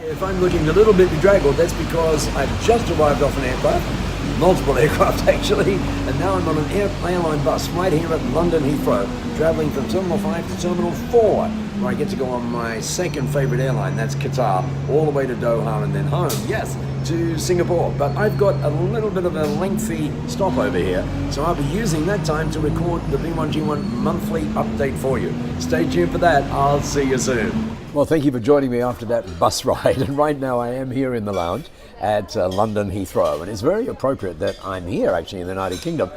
If I'm looking a little bit bedraggled, that's because I've just arrived off an aircraft, multiple aircraft actually, and now I'm on an airline bus right here at London Heathrow, traveling from Terminal 5 to Terminal 4, where I get to go on my second favorite airline, that's Qatar, all the way to Doha and then home, yes, to Singapore. But I've got a little bit of a lengthy stopover here, so I'll be using that time to record the B1G1 monthly update for you. Stay tuned for that. I'll see you soon. Well, thank you for joining me after that bus ride. And right now I am here in the lounge at London Heathrow. And it's very appropriate that I'm here actually in the United Kingdom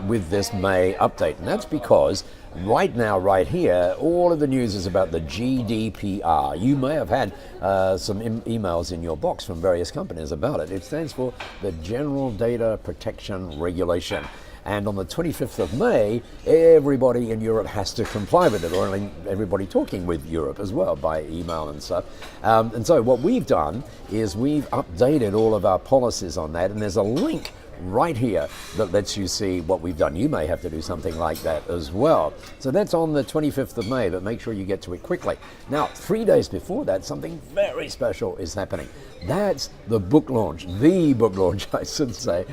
with this May update. And that's because right now, right here, all of the news is about the GDPR. You may have had some emails in your box from various companies about it. It stands for the General Data Protection Regulation. And on the 25th of May, everybody in Europe has to comply with it, or everybody talking with Europe as well by email and stuff. And so what we've done is we've updated all of our policies on that, and there's a link right here that lets you see what we've done. You may have to do something like that as well. So that's on the 25th of May, but make sure you get to it quickly. Now, 3 days before that, something very special is happening. That's the book launch, I should say.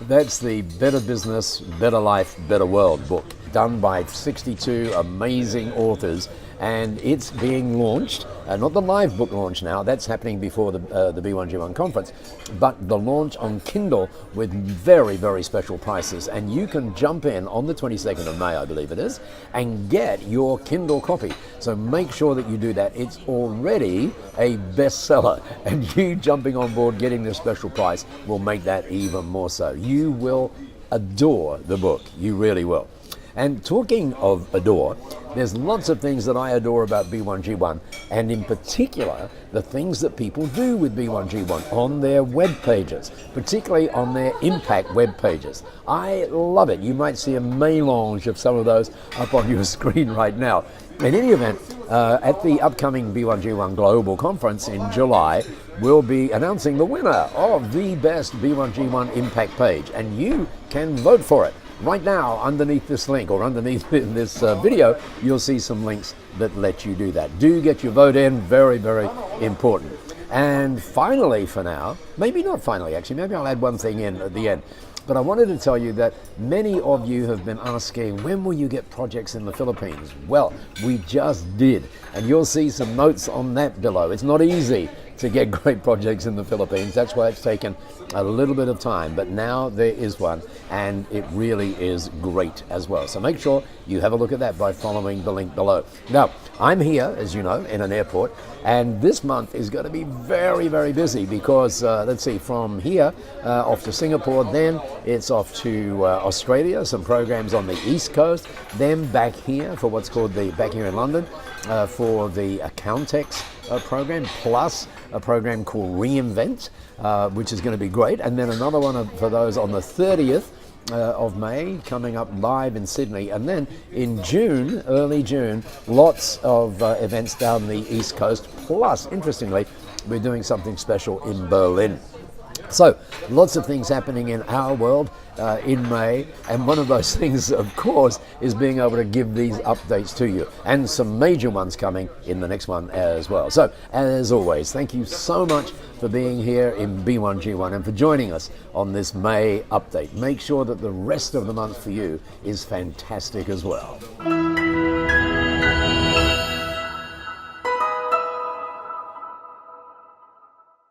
That's the Better Business, Better Life, Better World book, done by 62 amazing authors, and it's being launched, not the live book launch now, that's happening before the B1G1 conference, but the launch on Kindle with very, very special prices. And you can jump in on the 22nd of May, I believe it is, and get your Kindle copy. So make sure that you do that. It's already a bestseller, and you jumping on board, getting this special price will make that even more so. You will adore the book, you really will. And talking of adore, there's lots of things that I adore about B1G1, and in particular, the things that people do with B1G1 on their web pages, particularly on their impact web pages. I love it. You might see a melange of some of those up on your screen right now. In any event, at the upcoming B1G1 Global Conference in July, we'll be announcing the winner of the best B1G1 impact page, and you can vote for it. Right now, underneath this link, or underneath this video, you'll see some links that let you do that. Do get your vote in, very, very important. And finally, for now, maybe not finally actually, maybe I'll add one thing in at the end. But I wanted to tell you that many of you have been asking, when will you get projects in the Philippines? Well, we just did, and you'll see some notes on that below. It's not easy to get great projects in the Philippines. That's why it's taken a little bit of time, but now there is one, and it really is great as well. So make sure you have a look at that by following the link below. Now, I'm here, as you know, in an airport, and this month is going to be very, very busy because, let's see, from here off to Singapore, then it's off to Australia, some programs on the East Coast, then back here for what's called back here in London, for the Accountex program, plus a program called Reinvent, which is going to be great, and then another one for those on the 30th of May coming up live in Sydney, and then in June, early June, lots of events down the East Coast, plus interestingly we're doing something special in Berlin. So lots of things happening in our world in May, and one of those things, of course, is being able to give these updates to you, and some major ones coming in the next one as well. So as always, thank you so much for being here in B1G1 and for joining us on this May update. Make sure that the rest of the month for you is fantastic as well.